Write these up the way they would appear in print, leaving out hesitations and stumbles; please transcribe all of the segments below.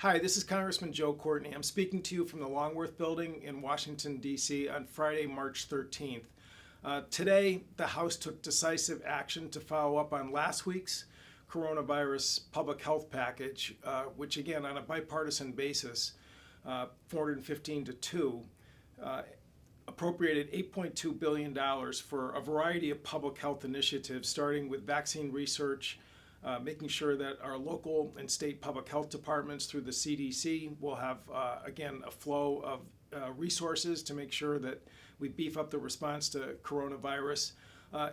Hi, this is Congressman Joe Courtney. I'm speaking to you from the Longworth Building in Washington, D.C. on Friday, March 13th. Today, the House took decisive action to follow up on last week's coronavirus public health package, which again, on a bipartisan basis, 415 to 2, appropriated $8.2 billion for a variety of public health initiatives, starting with vaccine research, making sure that our local and state public health departments through the CDC will have, again, a flow of resources to make sure that we beef up the response to coronavirus,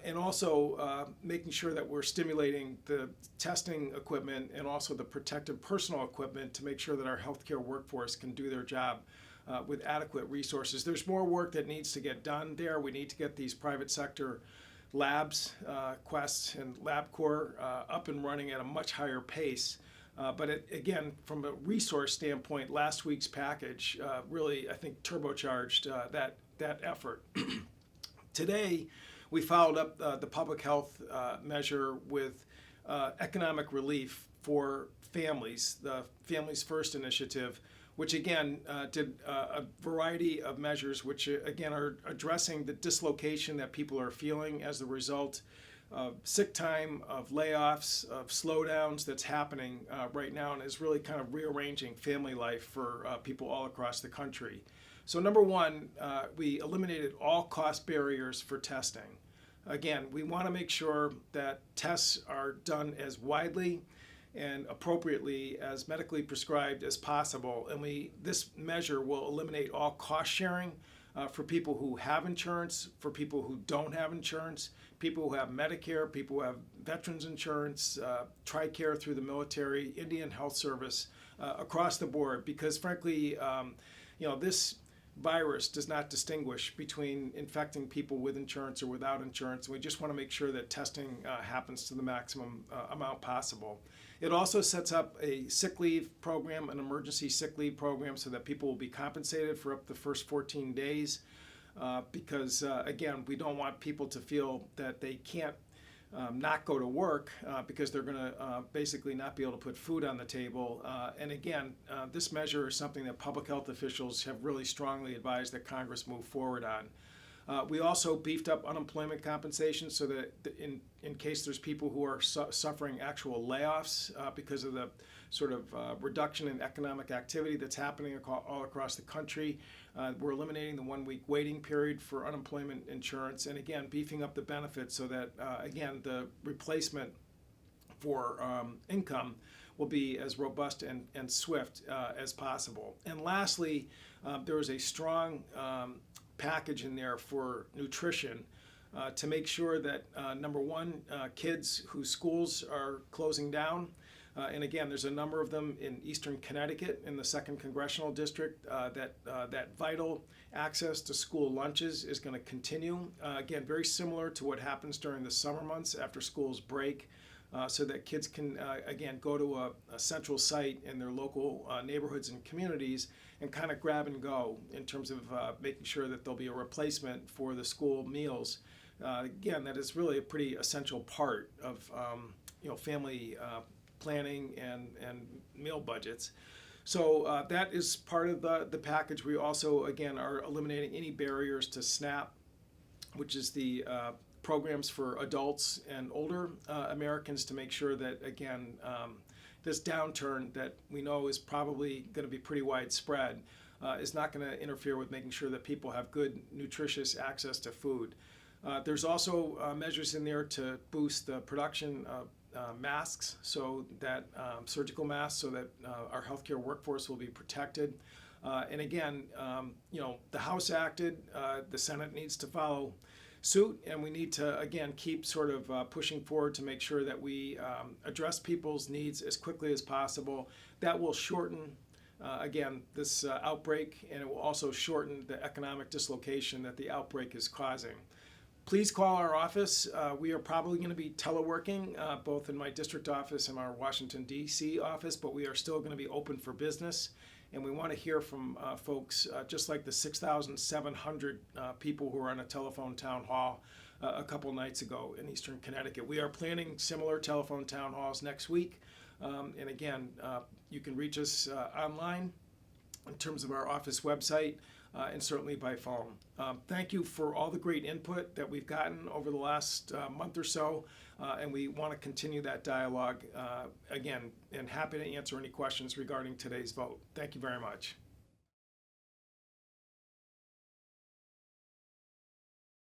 and also making sure that we're stimulating the testing equipment and also the protective personal equipment to make sure that our healthcare workforce can do their job with adequate resources. There's more work that needs to get done there. We need to get these private sector labs, Quest and LabCorp, up and running at a much higher pace. Again, from a resource standpoint, last week's package really, I think, turbocharged that effort. Today, we followed up the public health measure with economic relief for families, the Families First initiative, which again did a variety of measures which again are addressing the dislocation that people are feeling as a result of sick time, of layoffs, of slowdowns that's happening right now, and is really kind of rearranging family life for people all across the country. So number one, we eliminated all cost barriers for testing. Again, we want to make sure that tests are done as widely and appropriately as medically prescribed as possible. And this measure will eliminate all cost sharing for people who have insurance, for people who don't have insurance, people who have Medicare, people who have veterans insurance, TRICARE through the military, Indian Health Service, across the board. Because frankly, this virus does not distinguish between infecting people with insurance or without insurance. We just want to make sure that testing happens to the maximum amount possible. It also sets up a sick leave program, an emergency sick leave program, so that people will be compensated for up to the first 14 days. Because again, we don't want people to feel that they can't not go to work because they're going to basically not be able to put food on the table. And again, this measure is something that public health officials have really strongly advised that Congress move forward on. We also beefed up unemployment compensation so that in case there's people who are suffering actual layoffs because of the sort of reduction in economic activity that's happening all across the country, we're eliminating the 1-week waiting period for unemployment insurance, and again, beefing up the benefits so that, again, the replacement for income will be as robust and swift as possible. And lastly, there was a strong package in there for nutrition to make sure that, number one, kids whose schools are closing down, and again, there's a number of them in eastern Connecticut in the 2nd Congressional District, that vital access to school lunches is going to continue. Again, very similar to what happens during the summer months after schools break, so that kids can, again, go to a central site in their local neighborhoods and communities and kind of grab and go in terms of making sure that there'll be a replacement for the school meals. Again, that is really a pretty essential part of family planning and meal budgets. So that is part of the package. We also, again, are eliminating any barriers to SNAP, which is the programs for adults and older Americans, to make sure that, again, this downturn that we know is probably going to be pretty widespread is not going to interfere with making sure that people have good, nutritious access to food. There's also measures in there to boost the production of masks, so that surgical masks, so that our healthcare workforce will be protected. And again, the House acted, the Senate needs to follow suit, and we need to, again, keep sort of pushing forward to make sure that we address people's needs as quickly as possible. That will shorten, again, this outbreak, and it will also shorten the economic dislocation that the outbreak is causing. Please call our office. We are probably going to be teleworking, both in my district office and our Washington, D.C. office, but we are still going to be open for business. And we want to hear from folks, just like the 6,700 people who were on a telephone town hall a couple nights ago in eastern Connecticut. We are planning similar telephone town halls next week And again, you can reach us online in terms of our office website and certainly by phone. Thank you for all the great input that we've gotten over the last month or so, and we want to continue that dialogue again, and happy to answer any questions regarding today's vote. Thank you very much.